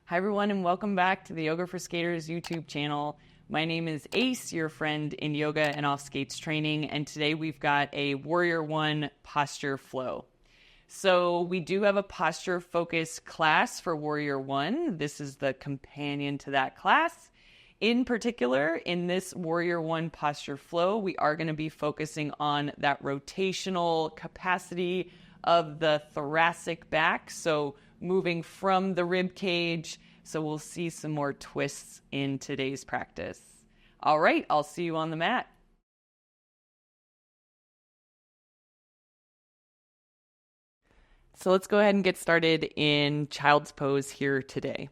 Hi everyone, and welcome back to the Yoga for Skaters YouTube channel. My name is Ace, your friend in yoga and off skates training, and today we've got a Warrior One posture flow. So we do have a posture focused class for Warrior One. This is the companion to that class. In particular, in this Warrior One posture flow, we are going to be focusing on that rotational capacity of the thoracic back. So moving from the rib cage. So we'll see some more twists in today's practice. All right, I'll see you on the mat. So let's go ahead and get started in child's pose here today.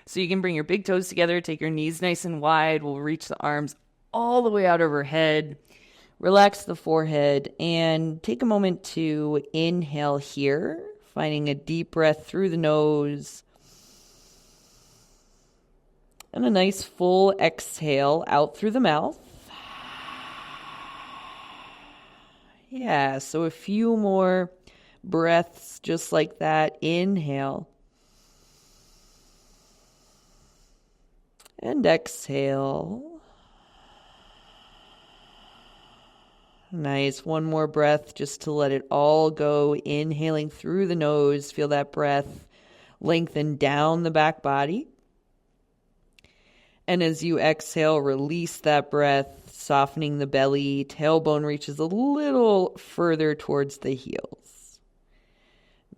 So you can bring your big toes together, take your knees nice and wide. We'll reach the arms all the way out overhead. Relax the forehead and take a moment to inhale here, finding a deep breath through the nose. And a nice full exhale out through the mouth. Yeah, so a few more breaths just like that. Inhale. And exhale. Nice. One more breath just to let it all go. Inhaling through the nose. Feel that breath lengthen down the back body. And as you exhale, release that breath, softening the belly. Tailbone reaches a little further towards the heels.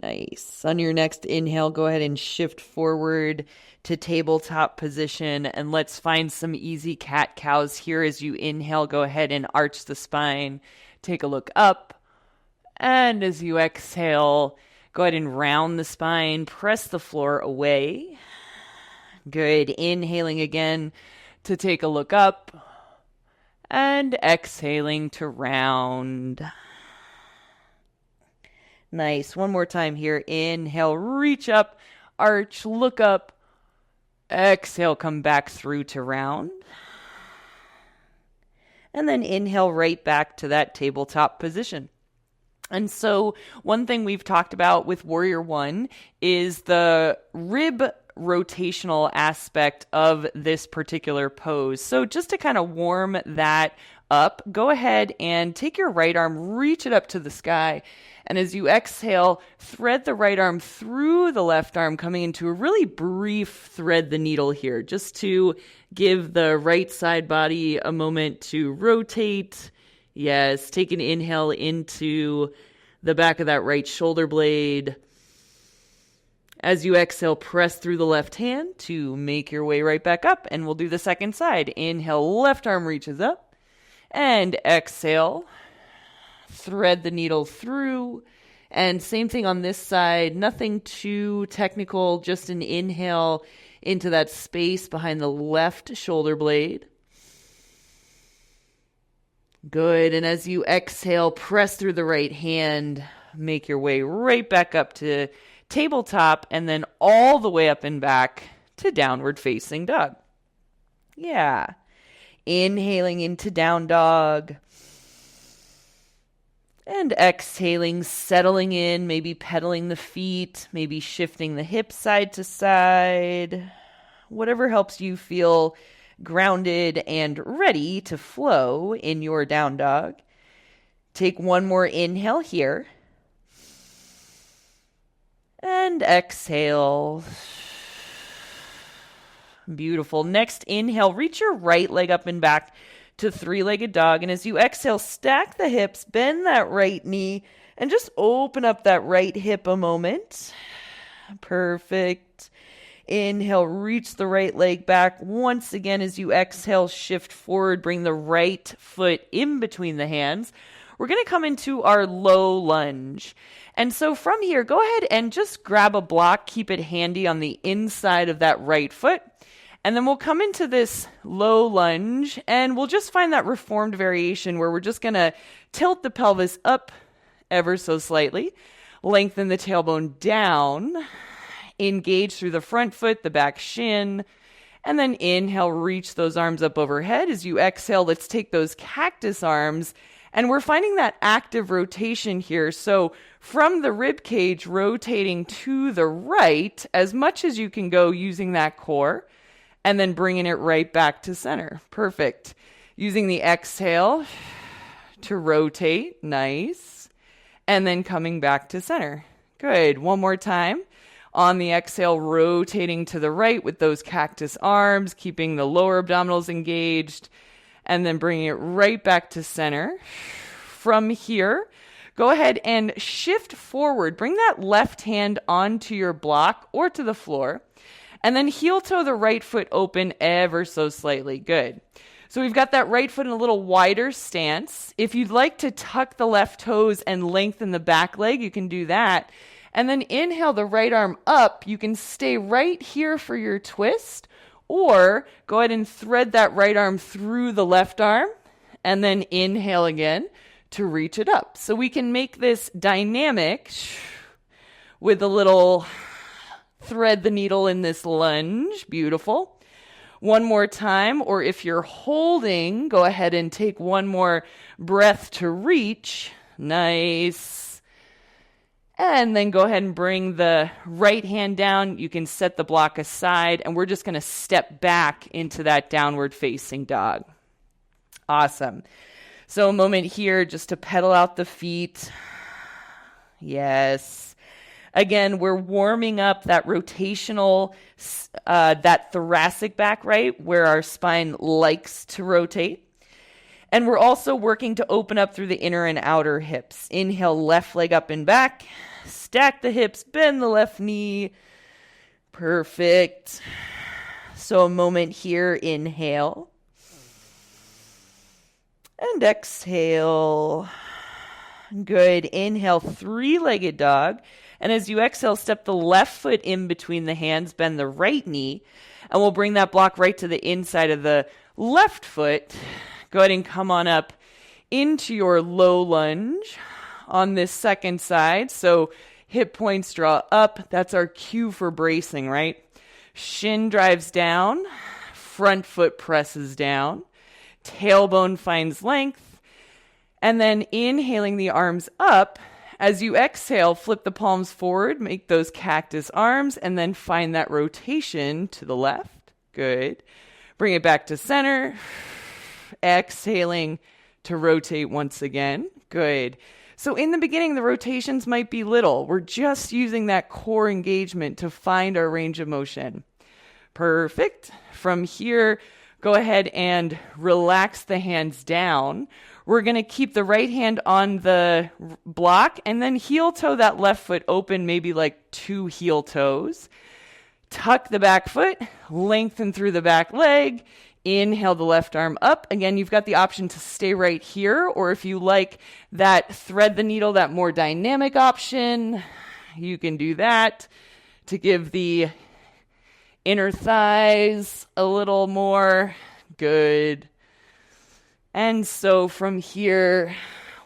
Nice. On your next inhale, go ahead and shift forward to tabletop position. And let's find some easy cat-cows here. As you inhale, go ahead and arch the spine. Take a look up. And as you exhale, go ahead and round the spine. Press the floor away. Good. Inhaling again to take a look up. And exhaling to round. Nice. One more time here. Inhale, reach up, arch, look up. Exhale, come back through to round. And then inhale right back to that tabletop position. And so one thing we've talked about with Warrior One is the rib rotational aspect of this particular pose. So just to kind of warm that up, go ahead and take your right arm, reach it up to the sky. And as you exhale, thread the right arm through the left arm, coming into a really brief thread the needle here, just to give the right side body a moment to rotate. Yes, take an inhale into the back of that right shoulder blade. As you exhale, press through the left hand to make your way right back up. And we'll do the second side. Inhale, left arm reaches up. And exhale, thread the needle through. And same thing on this side. Nothing too technical, just an inhale into that space behind the left shoulder blade. Good. And as you exhale, press through the right hand. Make your way right back up to tabletop, and then all the way up and back to downward facing dog. Yeah. Inhaling into down dog. And exhaling, settling in, maybe pedaling the feet, maybe shifting the hips side to side. Whatever helps you feel grounded and ready to flow in your down dog. Take one more inhale here. And exhale. Beautiful. Next inhale, reach your right leg up and back to three-legged dog. And as you exhale, stack the hips, bend that right knee, and just open up that right hip a moment. Perfect. Inhale, reach the right leg back. Once again, as you exhale, shift forward, bring the right foot in between the hands. We're going to come into our low lunge. And so from here, go ahead and just grab a block, keep it handy on the inside of that right foot. And then we'll come into this low lunge, and we'll just find that reformed variation where we're just going to tilt the pelvis up ever so slightly, lengthen the tailbone down, engage through the front foot, the back shin, and then inhale, reach those arms up overhead. As you exhale, let's take those cactus arms And we're finding that active rotation here. So from the rib cage rotating to the right as much as you can go using that core, and then bringing it right back to center. Perfect. Using the exhale to rotate. Nice. And then coming back to center. Good. One more time. On the exhale, rotating to the right with those cactus arms, keeping the lower abdominals engaged, and then bringing it right back to center. From here, go ahead and shift forward. Bring that left hand onto your block or to the floor, and then heel toe the right foot open ever so slightly. Good. So we've got that right foot in a little wider stance. If you'd like to tuck the left toes and lengthen the back leg, you can do that. And then inhale the right arm up. You can stay right here for your twist, or go ahead and thread that right arm through the left arm, and then inhale again to reach it up. So we can make this dynamic with a little thread the needle in this lunge. Beautiful. One more time, or if you're holding, go ahead and take one more breath to reach. Nice. And then go ahead and bring the right hand down. You can set the block aside, and we're just going to step back into that downward facing dog. Awesome. So a moment here just to pedal out the feet. Yes. Again, we're warming up that rotational, that thoracic back, right, where our spine likes to rotate. And we're also working to open up through the inner and outer hips. Inhale, left leg up and back. Stack the hips, bend the left knee. Perfect. So a moment here, inhale. And exhale. Good. Inhale, three-legged dog. And as you exhale, step the left foot in between the hands, bend the right knee, and we'll bring that block right to the inside of the left foot. Go ahead and come on up into your low lunge on this second side. So hip points draw up. That's our cue for bracing, right? Shin drives down, front foot presses down, tailbone finds length, and then inhaling the arms up. As you exhale, flip the palms forward, make those cactus arms, and then find that rotation to the left. Good. Bring it back to center. Exhaling to rotate once again. Good. So in the beginning, the rotations might be little. We're just using that core engagement to find our range of motion. Perfect. From here, go ahead and relax the hands down. We're going to keep the right hand on the block and then heel toe that left foot open, maybe like 2 heel toes. Tuck the back foot, lengthen through the back leg. Inhale the left arm up. Again, you've got the option to stay right here, or if you like that thread the needle, that more dynamic option, you can do that to give the inner thighs a little more. Good. And so from here,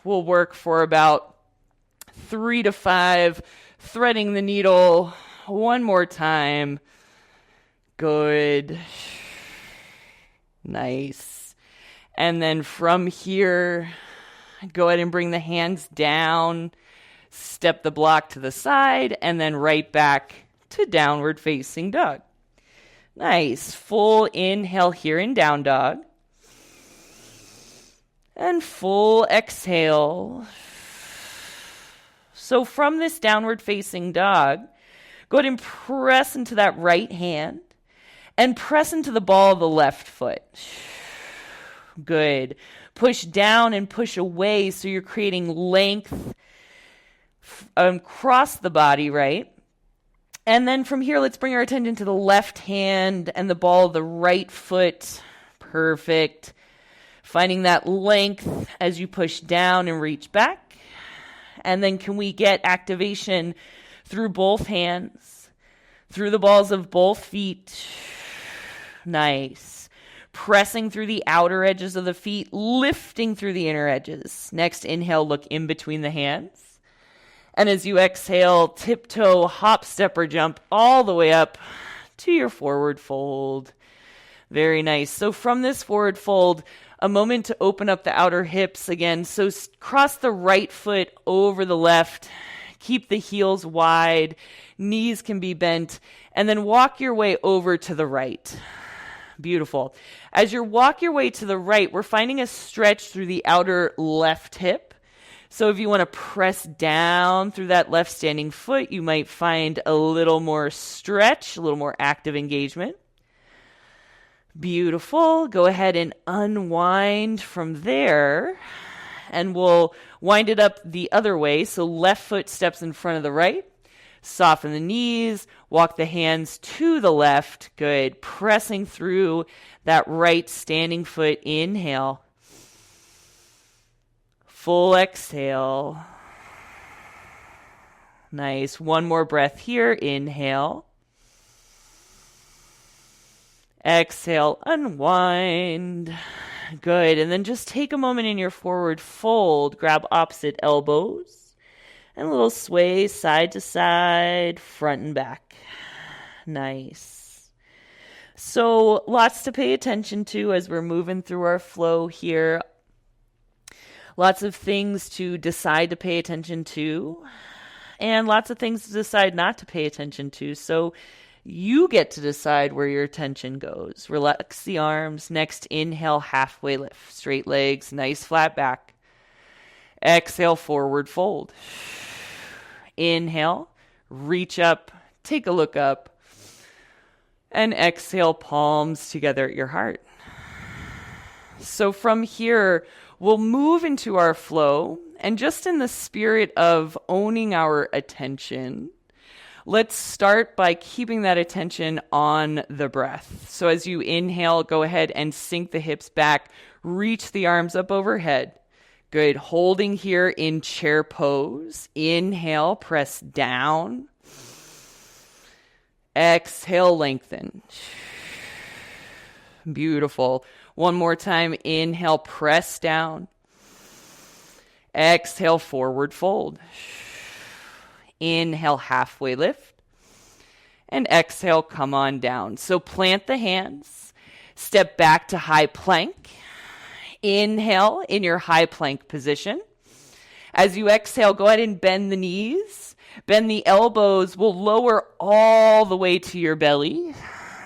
we'll work for about 3 to 5, threading the needle one more time. Good. Nice. And then from here, go ahead and bring the hands down, step the block to the side, and then right back to downward facing dog. Nice. Full inhale here in down dog. And full exhale. So from this downward facing dog, go ahead and press into that right hand and press into the ball of the left foot. Good. Push down and push away so you're creating length across the body, right? And then from here, let's bring our attention to the left hand and the ball of the right foot. Perfect. Finding that length as you push down and reach back. And then can we get activation through both hands, through the balls of both feet? Nice. Pressing through the outer edges of the feet, lifting through the inner edges. Next inhale, look in between the hands. And as you exhale, tiptoe, hop, step, or jump all the way up to your forward fold. Very nice. So from this forward fold, A moment to open up the outer hips again. So cross the right foot over the left. Keep the heels wide. Knees can be bent. And then walk your way over to the right. Beautiful. As you walk your way to the right, we're finding a stretch through the outer left hip. So if you want to press down through that left standing foot, you might find a little more stretch, a little more active engagement. Beautiful. Go ahead and unwind from there. And we'll wind it up the other way. So left foot steps in front of the right. Soften the knees. Walk the hands to the left. Good. Pressing through that right standing foot. Inhale. Full exhale. Nice. One more breath here. Inhale. Exhale. Unwind. Good. And then just take a moment in your forward fold. Grab opposite elbows. And a little sway side to side, front and back. Nice. So lots to pay attention to as we're moving through our flow here. Lots of things to decide to pay attention to, and lots of things to decide not to pay attention to. So you get to decide where your attention goes. Relax the arms. Next, inhale, halfway lift. Straight legs, nice flat back. Exhale, forward fold. Inhale, reach up, take a look up. And exhale, palms together at your heart. So from here, we'll move into our flow, and just in the spirit of owning our attention, let's start by keeping that attention on the breath. So as you inhale, go ahead and sink the hips back, reach the arms up overhead. Good. Holding here in chair pose. Inhale, press down. Exhale, lengthen. Beautiful. One more time. Inhale, press down. Exhale, forward fold. Inhale, halfway lift. And exhale, come on down. So plant the hands. Step back to high plank. Inhale in your high plank position. As you exhale, go ahead and bend the knees. Bend the elbows. We'll lower all the way to your belly.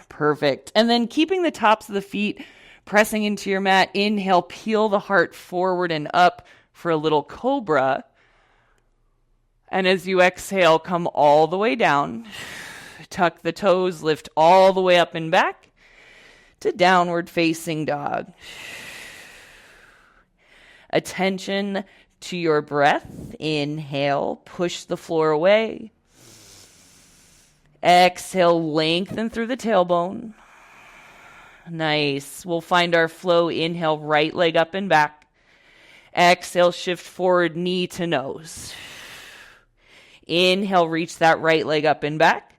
Perfect. And then keeping the tops of the feet pressing into your mat. Inhale, peel the heart forward and up for a little cobra. And as you exhale, come all the way down. Tuck the toes, lift all the way up and back to downward facing dog. Attention to your breath. Inhale, push the floor away. Exhale, lengthen through the tailbone. Nice. We'll find our flow. Inhale, right leg up and back. Exhale, shift forward, knee to nose. Inhale, reach that right leg up and back.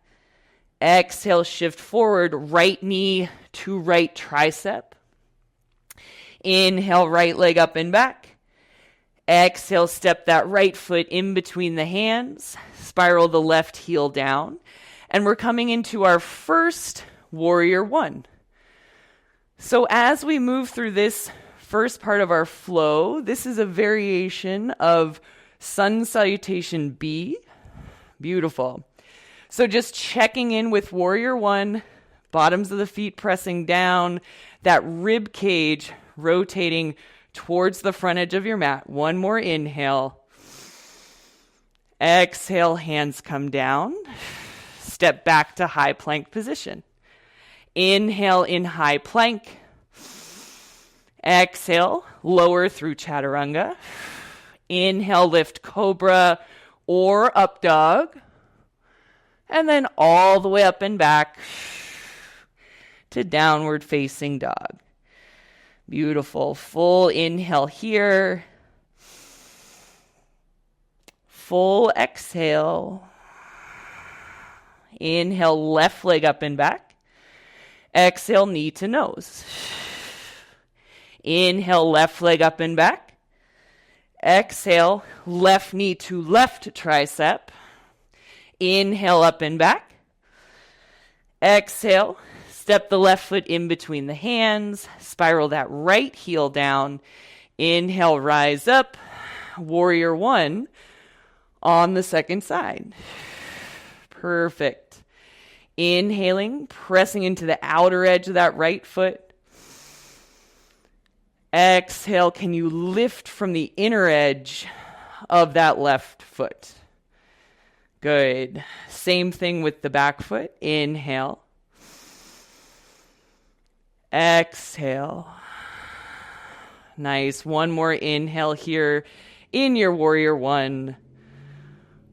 Exhale, shift forward, right knee to right tricep. Inhale, right leg up and back. Exhale, step that right foot in between the hands. Spiral the left heel down. And we're coming into our first warrior one. So as we move through this first part of our flow, this is a variation of sun salutation B. Beautiful. So just checking in with warrior one, bottoms of the feet pressing down, that rib cage rotating towards the front edge of your mat. One more inhale. Exhale, hands come down. Step back to high plank position. Inhale in high plank. Exhale, lower through chaturanga. Inhale, lift cobra or up dog. And then all the way up and back to downward facing dog. Beautiful. Full inhale here. Full exhale. Inhale, left leg up and back. Exhale, knee to nose. Inhale, left leg up and back. Exhale, left knee to left tricep. Inhale, up and back. Exhale, Step the left foot in between the hands. Spiral that right heel down. Inhale, rise up. Warrior one on the second side. Perfect. Inhaling, pressing into the outer edge of that right foot. Exhale, can you lift from the inner edge of that left foot? Good. Same thing with the back foot. Inhale. Exhale. Nice. One more inhale here in your warrior one.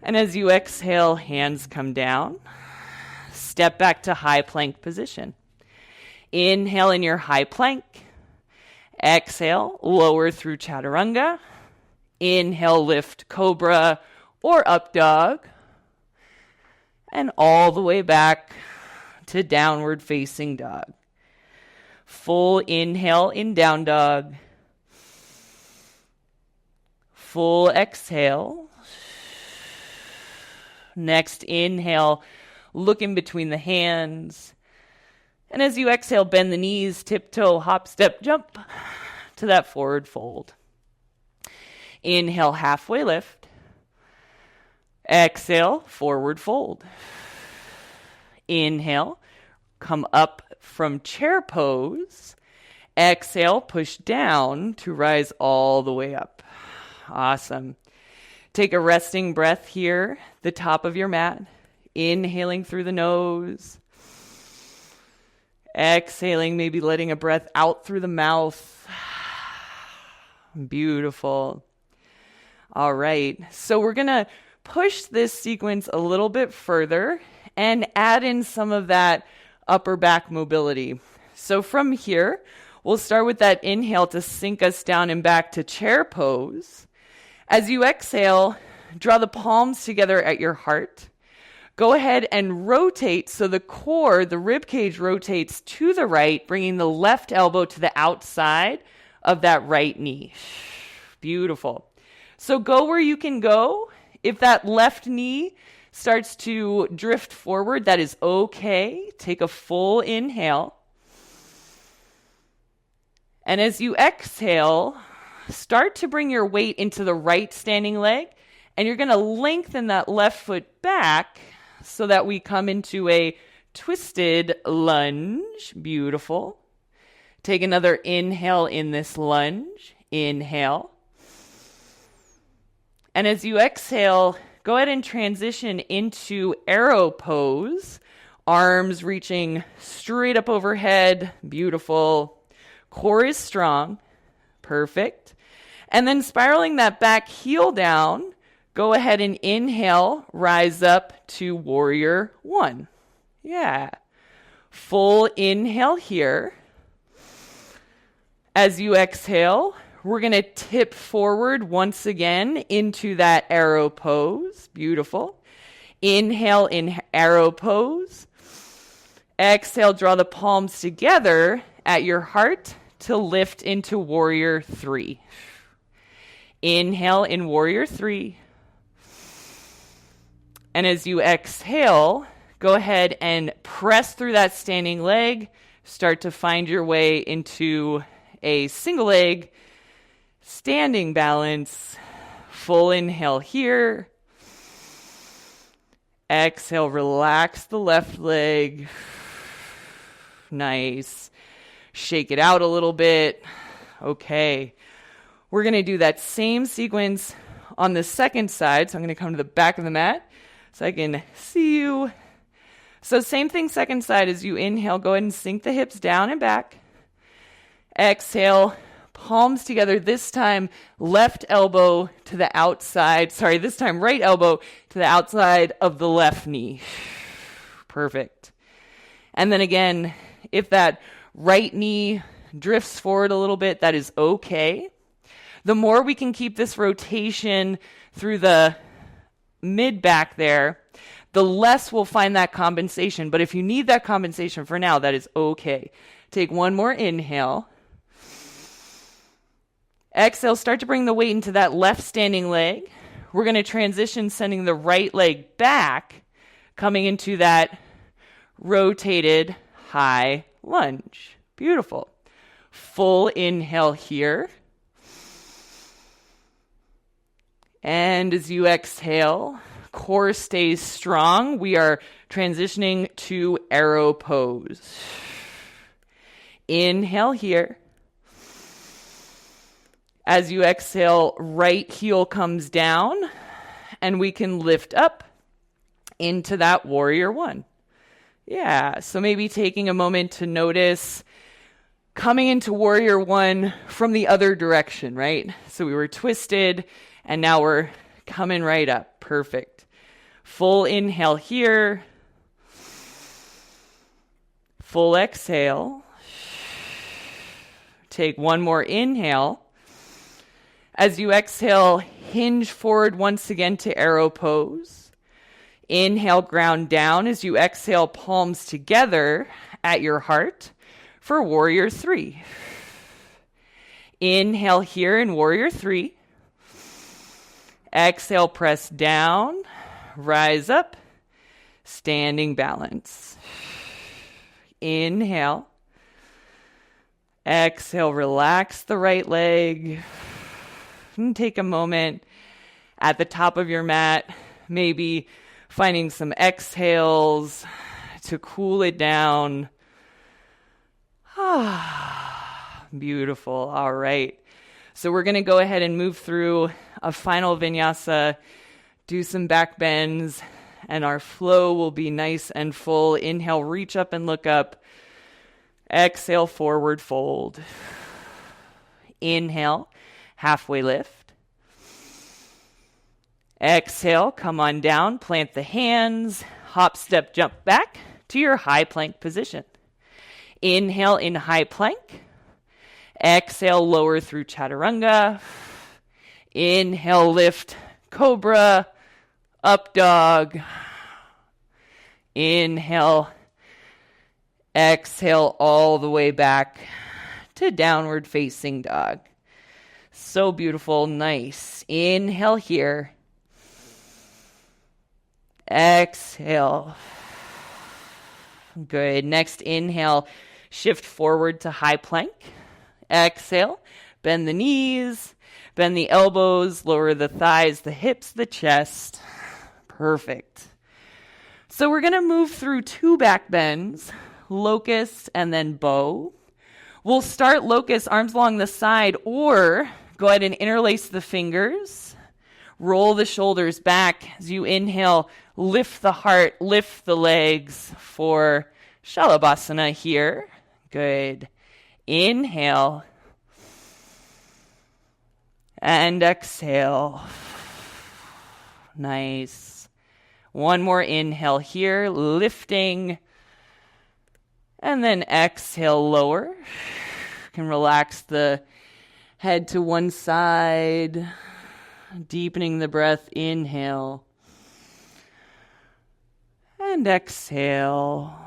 And as you exhale, hands come down. Step back to high plank position. Inhale in your high plank. Exhale, lower through chaturanga. Inhale, lift cobra or up dog. And all the way back to downward facing dog. Full inhale in down dog. Full exhale. Next inhale, look in between the hands. And as you exhale, bend the knees, tiptoe, hop, step, jump to that forward fold. Inhale, halfway lift. Exhale, forward fold. Inhale, come up from chair pose. Exhale, push down to rise all the way up. Awesome. Take a resting breath here, the top of your mat. Inhaling through the nose. Exhaling, maybe letting a breath out through the mouth. Beautiful. All right. So we're going to push this sequence a little bit further and add in some of that upper back mobility. So from here, we'll start with that inhale to sink us down and back to chair pose. As you exhale, draw the palms together at your heart. Go ahead and rotate so the core, the rib cage rotates to the right, bringing the left elbow to the outside of that right knee. Beautiful. So go where you can go. If that left knee starts to drift forward, that is okay. Take a full inhale. And as you exhale, start to bring your weight into the right standing leg, and you're going to lengthen that left foot back so that we come into a twisted lunge. Beautiful. Take another inhale in this lunge. Inhale. And as you exhale, go ahead and transition into arrow pose. Arms reaching straight up overhead. Beautiful. Core is strong. Perfect. And then spiraling that back heel down, go ahead and inhale, rise up to warrior one. Yeah. Full inhale here. As you exhale, we're going to tip forward once again into that arrow pose. Beautiful. Inhale in arrow pose. Exhale, draw the palms together at your heart to lift into warrior three. Inhale in warrior three. And as you exhale, go ahead and press through that standing leg. Start to find your way into a single leg standing balance. Full inhale here. Exhale, relax the left leg. Nice. Shake it out a little bit. Okay. We're going to do that same sequence on the second side. So I'm going to come to the back of the mat so I can see you. So same thing, second side. As you inhale, go ahead and sink the hips down and back. Exhale, palms together. This time, left elbow to the outside. Sorry, this time, right elbow to the outside of the left knee. Perfect. And then again, if that right knee drifts forward a little bit, that is okay. The more we can keep this rotation through the mid back there, the less we'll find that compensation. But if you need that compensation for now, that is okay. Take one more inhale. Exhale, start to bring the weight into that left standing leg. We're going to transition, sending the right leg back, coming into that rotated high lunge. Beautiful. Full inhale here. And as you exhale, core stays strong. We are transitioning to arrow pose. Inhale here. As you exhale, right heel comes down, and we can lift up into that warrior one. Yeah, so maybe taking a moment to notice coming into warrior one from the other direction, right? So we were twisted, and now we're coming right up. Perfect. Full inhale here. Full exhale. Take one more inhale. As you exhale, hinge forward once again to arrow pose. Inhale, ground down. As you exhale, palms together at your heart for warrior three. Inhale here in warrior three. Exhale, press down, rise up, standing balance. Inhale. Exhale, relax the right leg. And take a moment at the top of your mat, maybe finding some exhales to cool it down. Beautiful. All right. So we're going to go ahead and move through a final vinyasa, do some back bends, and our flow will be nice and full. Inhale, reach up and look up. Exhale, forward fold. Inhale, halfway lift. Exhale, come on down, plant the hands, hop, step, jump back to your high plank position. Inhale in high plank. Exhale, lower through chaturanga. Inhale, lift, cobra, up dog. Inhale, exhale all the way back to downward facing dog. So beautiful, nice. Inhale here. Exhale. Good. Next inhale, shift forward to high plank. Exhale, bend the knees, bend the elbows, lower the thighs, the hips, the chest. Perfect. So we're going to move through two back bends, locust and then bow. We'll start locust, arms along the side, or go ahead and interlace the fingers. Roll the shoulders back as you inhale, lift the heart, lift the legs for Shalabhasana here. Good. Inhale. And exhale. Nice. One more inhale here, lifting. And then exhale, lower. You can relax the head to one side. Deepening the breath, inhale. And exhale.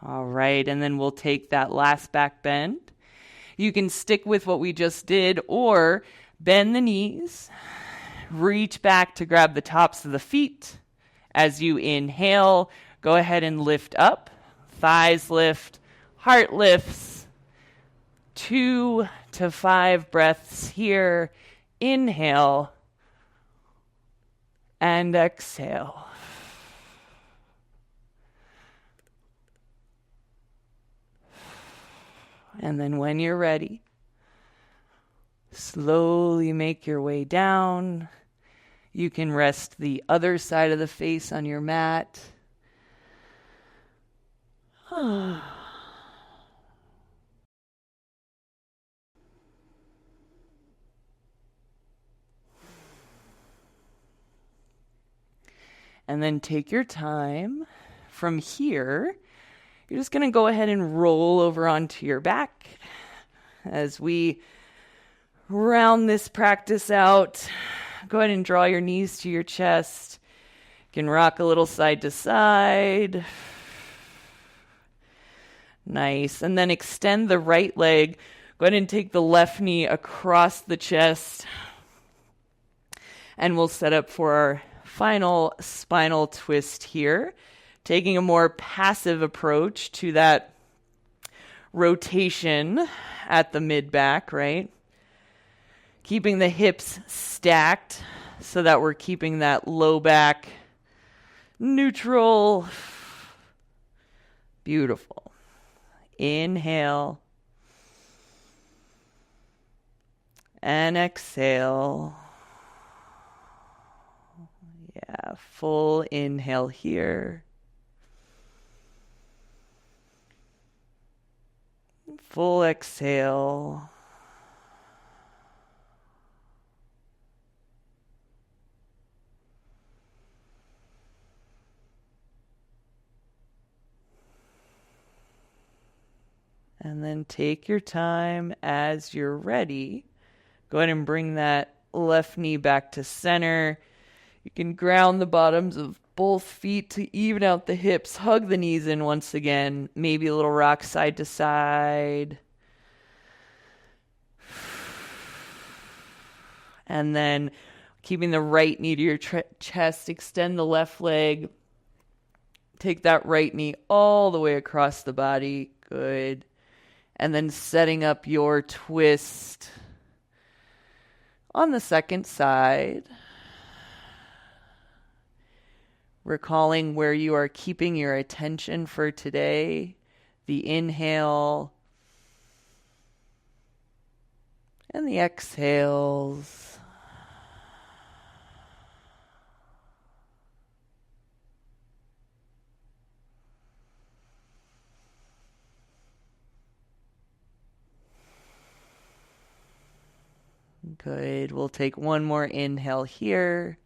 All right, and then we'll take that last back bend. You can stick with what we just did or bend the knees. Reach back to grab the tops of the feet. As you inhale, go ahead and lift up. Thighs lift, heart lifts. 2 to 5 breaths here. Inhale and exhale. And then when you're ready, slowly make your way down. You can rest the other side of the face on your mat. And then take your time. From here, you're just going to go ahead and roll over onto your back as we round this practice out. Go ahead and draw your knees to your chest. You can rock a little side to side. Nice. And then extend the right leg. Go Go ahead and take the left knee across the chest. And we'll set up for our final spinal twist here, taking a more passive approach to that rotation at the mid-back, right? Keeping the hips stacked so that we're keeping that low back neutral. Beautiful. Inhale. And exhale. Yeah, full inhale here. Full exhale. And then take your time as you're ready. Go ahead and bring that left knee back to center. You can ground the bottoms of both feet to even out the hips. Hug the knees in once again. Maybe a little rock side to side. And then keeping the right knee to your chest. Extend the left leg. Take that right knee all the way across the body. Good. And then setting up your twist on the second side. Recalling where you are keeping your attention for today. The inhale. And the exhales. Good. We'll take one more inhale here.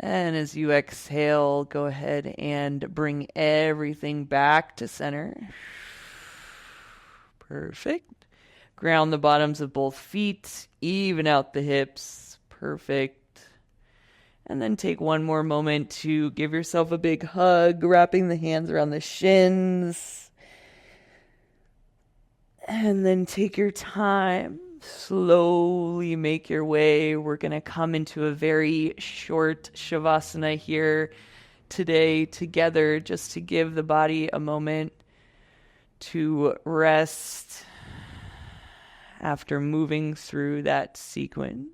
And as you exhale, go ahead and bring everything back to center. Perfect. Ground the bottoms of both feet. Even out the hips. Perfect. And then take one more moment to give yourself a big hug, wrapping the hands around the shins. And then take your time. Slowly make your way. We're going to come into a very short Shavasana here today together, just to give the body a moment to rest after moving through that sequence.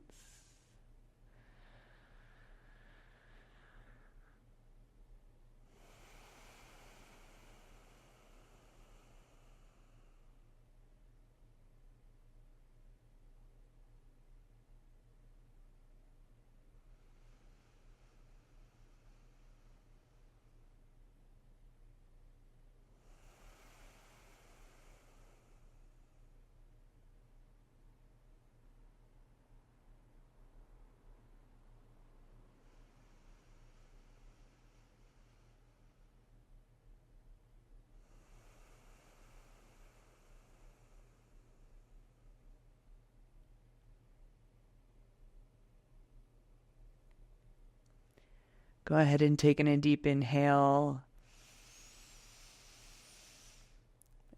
Go ahead and take in a deep inhale.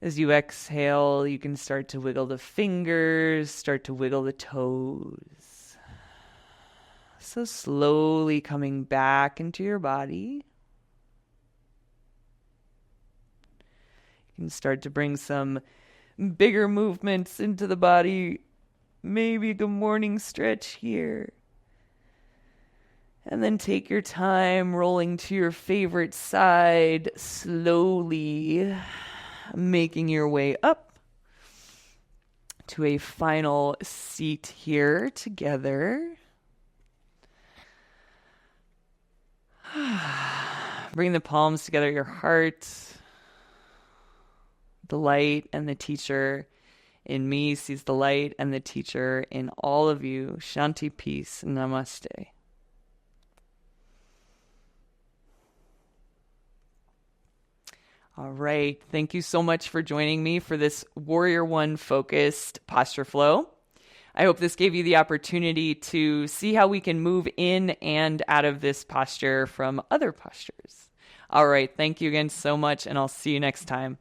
As you exhale, you can start to wiggle the fingers, start to wiggle the toes. So slowly coming back into your body. You can start to bring some bigger movements into the body. Maybe a good morning stretch here. And then take your time rolling to your favorite side, slowly making your way up to a final seat here together. Bring the palms together, your heart, the light and the teacher in me sees the light and the teacher in all of you. Shanti, peace, namaste. All right. Thank you so much for joining me for this Warrior One focused posture flow. I hope this gave you the opportunity to see how we can move in and out of this posture from other postures. All right. Thank you again so much, and I'll see you next time.